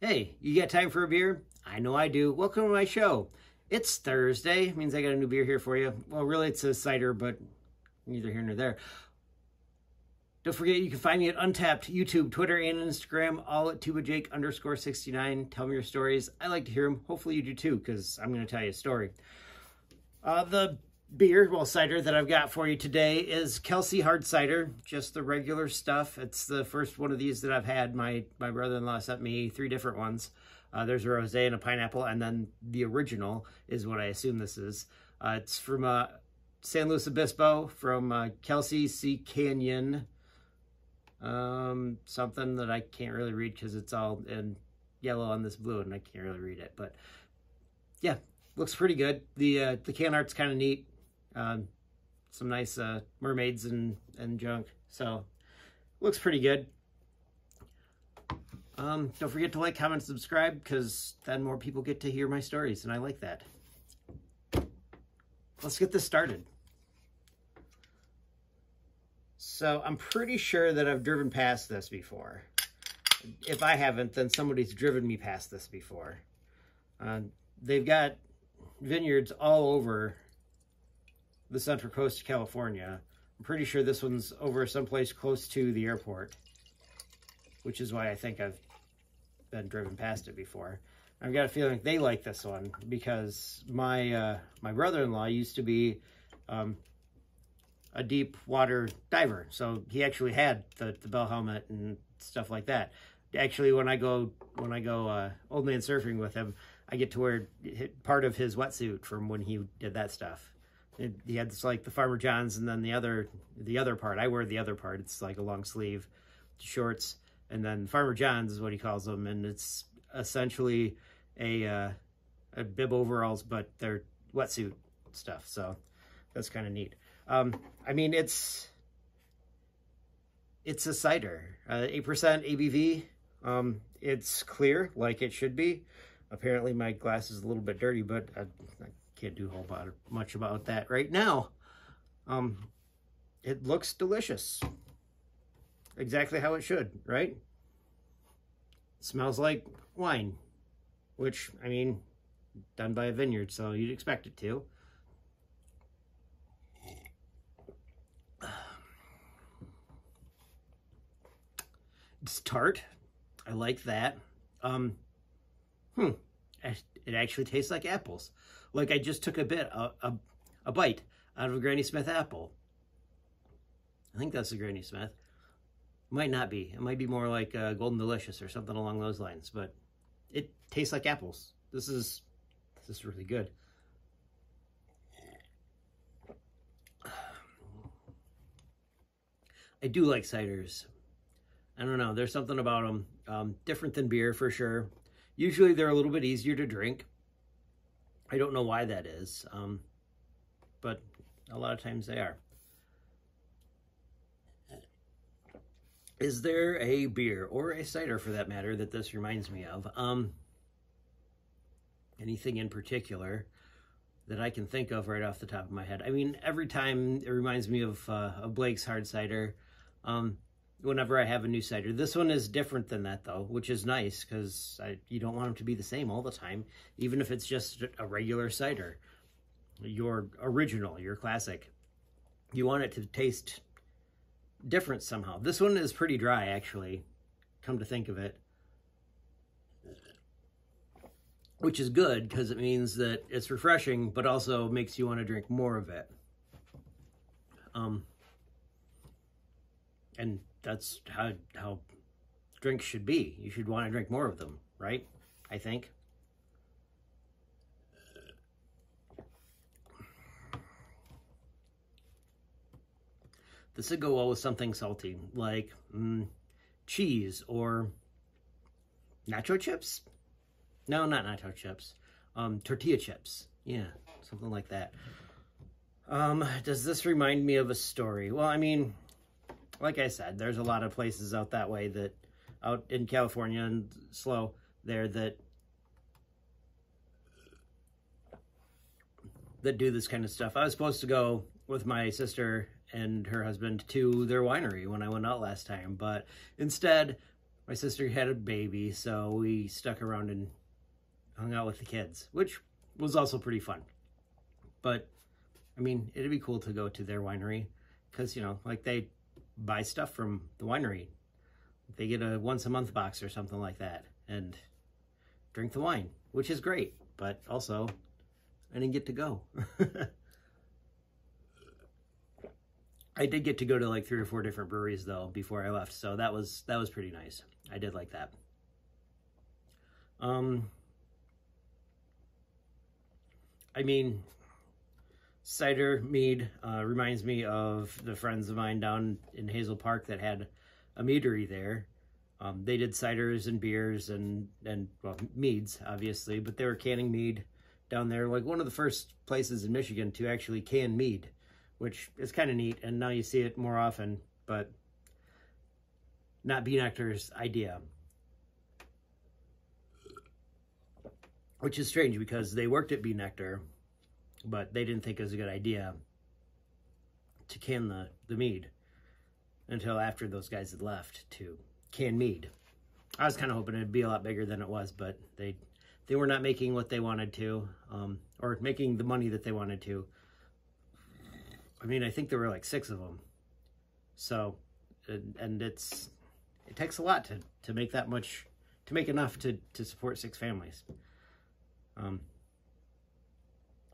Hey, you got time for a beer? I know I do. Welcome to my show. It's Thursday. It means I got a new beer here for you. Well, really, it's a cider, but neither here nor there. Don't forget, you can find me at Untapped, YouTube, Twitter, and Instagram, all at TubaJake_69. Tell me your stories. I like to hear them. Hopefully you do too, because I'm going to tell you a story. The beer, well, cider that I've got for you today is Kelsey Hard Cider, just the regular stuff. It's the first one of these that I've had. My brother-in-law sent me 3 different ones. There's a rosé and a pineapple, and then the original is what I assume this is. It's from San Luis Obispo, from Kelsey Sea Canyon. Something that I can't really read because it's all in yellow on this blue, and I can't really read it. But yeah, looks pretty good. The can art's kind of neat. Some nice mermaids and junk. So looks pretty good. Don't forget to like, comment, subscribe, because then more people get to hear my stories, and I like that. Let's get this started. So I'm pretty sure that I've driven past this before. If I haven't, then somebody's driven me past this before. They've got vineyards all over the Central Coast of California. I'm pretty sure this one's over someplace close to the airport, which is why I think I've been driven past it before. I've got a feeling they like this one because my brother-in-law used to be a deep water diver, so he actually had the bell helmet and stuff like that. Actually, when I go old man surfing with him, I get to wear part of his wetsuit from when he did that stuff. He had this, like the Farmer John's, and then the other part. I wear the other part. It's like a long sleeve shorts, and then Farmer John's is what he calls them, and it's essentially a bib overalls, but they're wetsuit stuff. So that's kind of neat. I mean, it's a cider, 8% ABV. It's clear like it should be. Apparently my glass is a little bit dirty, but I can't do a whole lot much about that right now. It looks delicious. Exactly how it should, right? It smells like wine, which, I mean, done by a vineyard, so you'd expect it to. It's tart. I like that. It actually tastes like apples. Like I just took a bite out of a Granny Smith apple. I think that's a Granny Smith. Might not be. It might be more like Golden Delicious or something along those lines. But it tastes like apples. This is really good. I do like ciders. I don't know. There's something about them different than beer for sure. Usually they're a little bit easier to drink. I don't know why that is, but a lot of times they are. Is there a beer, or a cider for that matter, that this reminds me of? Anything in particular that I can think of right off the top of my head? I mean, every time it reminds me of Blake's Hard Cider. Whenever I have a new cider. This one is different than that, though, which is nice, because you don't want them to be the same all the time, even if it's just a regular cider. Your original, your classic. You want it to taste different somehow. This one is pretty dry, actually, come to think of it. Which is good, because it means that it's refreshing, but also makes you want to drink more of it. And that's how drinks should be. You should want to drink more of them, right? I think. This would go well with something salty, like cheese or nacho chips. No, not nacho chips. Tortilla chips. Yeah, something like that. Does this remind me of a story? Well, I mean, like I said, there's a lot of places out that way out in California and slow there that do this kind of stuff. I was supposed to go with my sister and her husband to their winery when I went out last time, but instead my sister had a baby, so we stuck around and hung out with the kids, which was also pretty fun. But, I mean, it'd be cool to go to their winery because, you know, like they buy stuff from the winery. They get a once-a-month box or something like that and drink the wine, which is great. But also, I didn't get to go. I did get to go to like 3 or 4 different breweries though before I left, so that was pretty nice. I did like that. I mean, cider mead reminds me of the friends of mine down in Hazel Park that had a meadery there. They did ciders and beers and well, meads, obviously, but they were canning mead down there. Like one of the first places in Michigan to actually can mead, which is kind of neat. And now you see it more often, but not Bee Nectar's idea. Which is strange because they worked at Bee Nectar, but they didn't think it was a good idea to can the mead until after those guys had left to can mead. I was kind of hoping it'd be a lot bigger than it was, but they were not making what they wanted to, or making the money that they wanted to. I mean, I think there were like 6 of them. So, and it takes a lot to make that much, to make enough to support 6 families.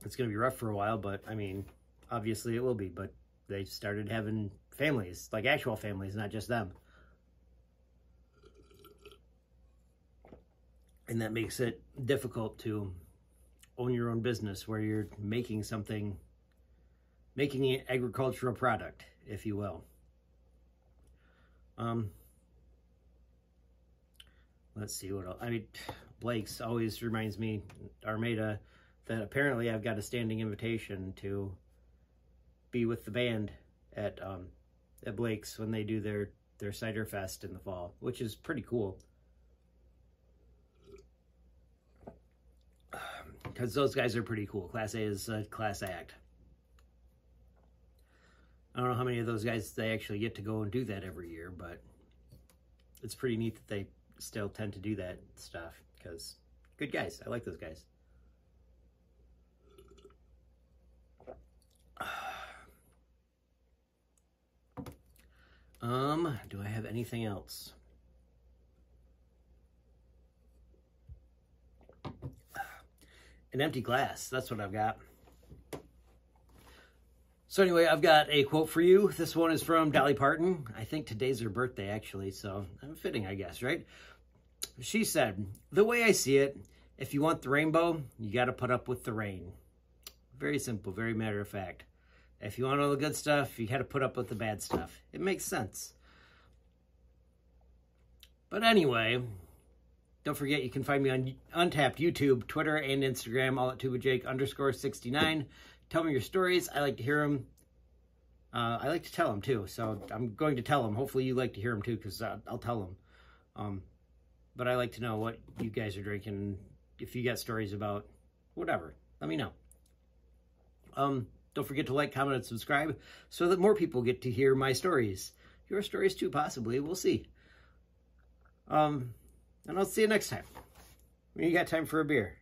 It's going to be rough for a while, but I mean, obviously it will be, but they started having families, like actual families, not just them. And that makes it difficult to own your own business where you're making something, making an agricultural product, if you will. Let's see what else. I mean, Blake's always reminds me, Armada, that apparently I've got a standing invitation to be with the band at Blake's when they do their Cider Fest in the fall, which is pretty cool. Because those guys are pretty cool. Class A is a class act. I don't know how many of those guys they actually get to go and do that every year, but it's pretty neat that they still tend to do that stuff, because good guys. I like those guys. Do I have anything else? An empty glass. That's what I've got. So anyway, I've got a quote for you. This one is from Dolly Parton. I think today's her birthday, actually, so I'm fitting, I guess, right? She said, "The way I see it, if you want the rainbow, you got to put up with the rain." Very simple, very matter of fact. If you want all the good stuff, you got to put up with the bad stuff. It makes sense. But anyway, don't forget you can find me on Untapped, YouTube, Twitter, and Instagram, all at TubaJake_69. Tell me your stories. I like to hear them. I like to tell them too, so I'm going to tell them. Hopefully you like to hear them too, because I'll tell them. But I like to know what you guys are drinking. If you got stories about whatever, let me know. Don't forget to like, comment, and subscribe so that more people get to hear my stories. Your stories too, possibly. We'll see. And I'll see you next time when you got time for a beer.